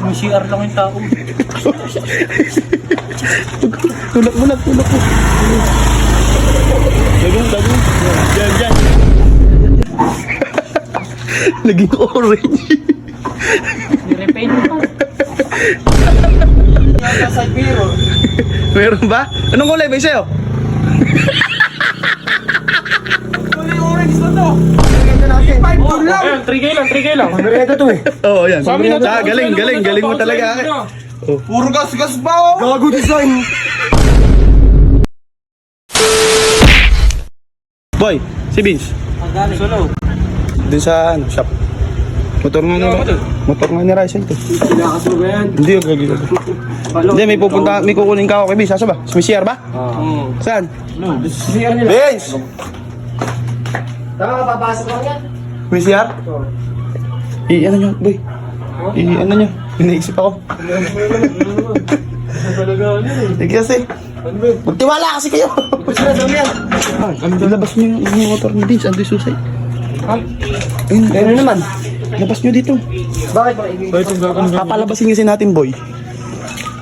May CR lang yung tao. Tulak mo. Dagong. Diyan. Naging orange. Nirepaint mo pa. Yata side mirror. Meron ba? Anong kulay ba sa'yo? Kulay orange na to. Ayun, 3K lang. Merenda to eh. Oo, yan. Sa amin na to. Galing mo talaga. Puro gas ba oh? Gago design. Boy, si Vince. Solo. Dun sa shop. Motor nga ni Rysel to. Kinakas mo ba yan? Hindi, gagi. Hindi, may kukunin ka ako kay Vince. Asa ba? May CR ba? Saan? CR nila. Vince! Tama, papasok lang yan. May CR? Ano nyo, boy? Ano nyo? Iniisip ako. Sige kasi. Magtiwala kasi kayo. Ilabas nyo yung motor ni Vince. Ando yung susay. Ano naman? Labas nyo dito. Bakit? Papalabasin kasi natin, boy.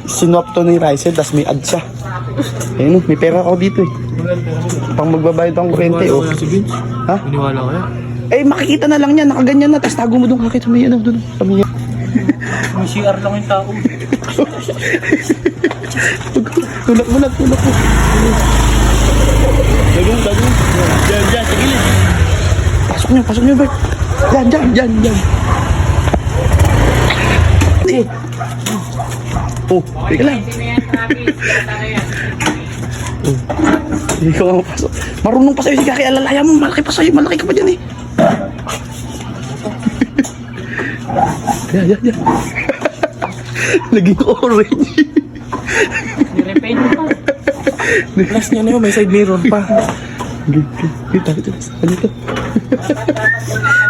Sinwap to ni Rysel, tas may ad siya. Ayun, may pera ako dito eh. Pang magbabayad ang kurente, oh. Ha? Iniwala ko yan. Eh, makikita na lang yan, nakaganyan na, tas tago mo doon, kakita may ano doon. May CR lang yung tao. tulak mo. Dagong. Diyan, sa gilid. Pasok nyo, Bert. Diyan. Eh. Oh, teka lang. Hindi ka mapasok. Marunong pa sa'yo si Kaki, alalaya mo. Malaki pa sa'yo, malaki ka pa dyan eh. Yan. Naging orange. Nirepaint mo pa. Plus niya na yun, may side mirror pa. Dito. Ano ito?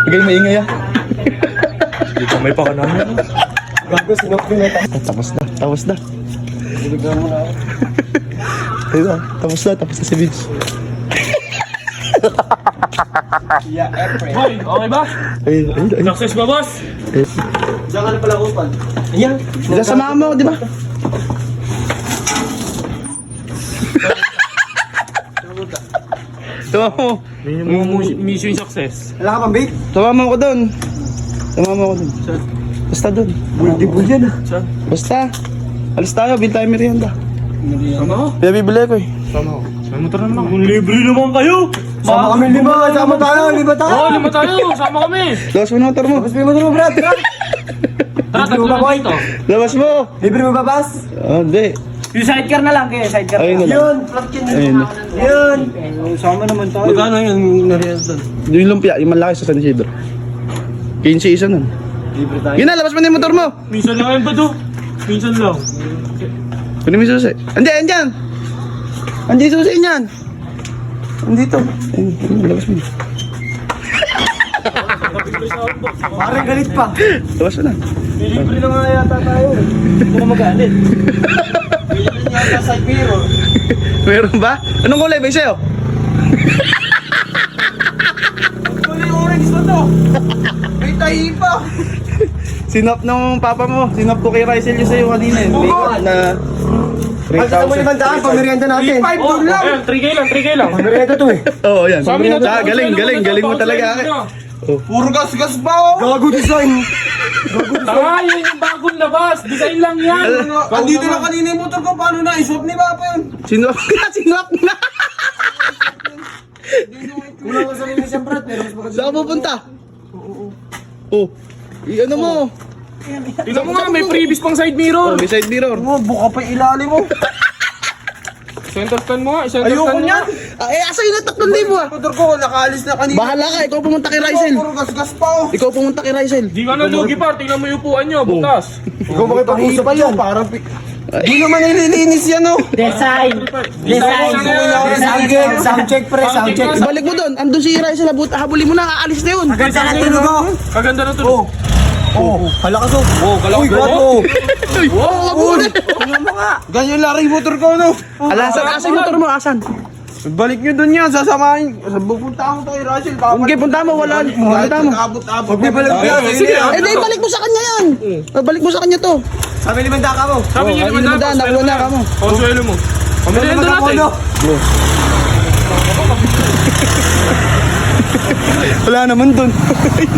Lagay maingay ah. Dito may pakanahan. Gago, sinok yun eh. Tapos na. Bigyan mo na. Ayun, tapos na si Vince. Yeah, April. Boy, okay ba? Ayun. Success ba, boss? Diyan ka na pala upan. Ayan. Sasamahan mo, di ba? Tama mo. Mission success. Wala ka pang bait? Sumama ko doon. Basta doon. Buldi-bul yan ah. Basta. Alis tayo, bil tayo merienda. Sama ko? Bibili ko eh. May motor naman ako. Libre naman kayo. Sama kami lima. Sama tayo. Lima tayo. Oo, 5 tayo. Sama kami. Labas mo na motor mo. Tapos may motor mo, Brad. Tara, tatlo lang dito. Labas mo. Libre mo ba, Bas? Hindi. Yung sidecar na lang kayo, sidecar. Ayun na lang. Yun. Plug yun. Ayun na. Yun. Sama naman tayo. Magkano yung nariyan doon? Yung lumpia, yung malaki sa San Isidro. 15 isa nun. Libre tayo. Yun na, labas mo na yung motor mo. Minsan lang yan ba to? Minsan lang. Kunin mo yung susi. Andiyan! Andiyan yung susi niyan! Andito. Ayun, labas mo na. Parang galit pa. Labas mo na. Libre na nga yata tayo. Hindi na magalit. Libre niya yata side mirror. Meron ba? Anong kulay ba yung sa'yo? Kulay orange na to. May tahi pa. Sinop ng papa mo. Sinop ko kay Rysel yung sa'yo kanina. May na... Pagkita mo 500, pamerienda natin. 5 doon lang. Ayun, 3K lang. Pamerienda to eh. Oo, yan. Sa amin na to. Galing mo talaga. Puro gas ba oh? Gago design. Tanga, yun yung bagong labas. Design lang yan. Andito na kanina yung motor ko. Paano na? Iswap ni Papa yun. Sinop na. Kulang ko sa linis yung Brad. Pero mas maganda. Saan ka pupunta? Oo. Ano mo? Tignan mo nga, may previous pang side mirror. May side mirror. Oh, buka pa yung ilalim mo. Center stand mo nga, center Ayoko stand mo nga. niyan. Asa yun na 3,000 ah? Motor ko, nakaalis na kanina. Bahala ka, ikaw pumunta kay Rysel. Puro gas pa oh. Ikaw pumunta kay Rysel. Di ka na lugi par, tingnan mo yung upuan nyo, butas. Ikaw makipag-usap yan. Parang... Di naman nililinis yan oh. Design. Sound check pre, sound check. Ibalik mo doon. Andun si Rysel, habulin mo na, aalis na yun. Ganda na tunog ako. Kaganda na tunog. Oh, kalakas oh. Oh, kalakas. Uy, gato. Wow, Uy, tingnan mo nga. Ganyan lari yung motor ko no. Asan yung motor mo? Asan? Balik nyo dun yan, sasamahin. Pupunta mo to kay Russell. Okay, punta mo, wala. Punta mo. Abot-abot. Magbibalik mo yan. Sige, Eh, di, balik mo sa kanya yan. Balik mo sa kanya to. Sabi ni Mandaka mo. Sabi niyo naman Limandaan, nakuha na ka mo. Konsuelo mo. Pamilihan doon natin. Wala naman dun.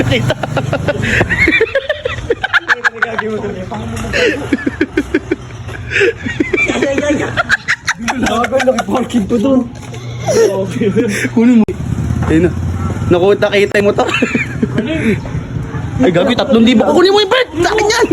Nakita. Naki-parking to dun. Kunin mo. Ayun na. Naku, nakita mo to. Ay, gabi, 3,000. Kunin mo yung Bert. Sa akin yan.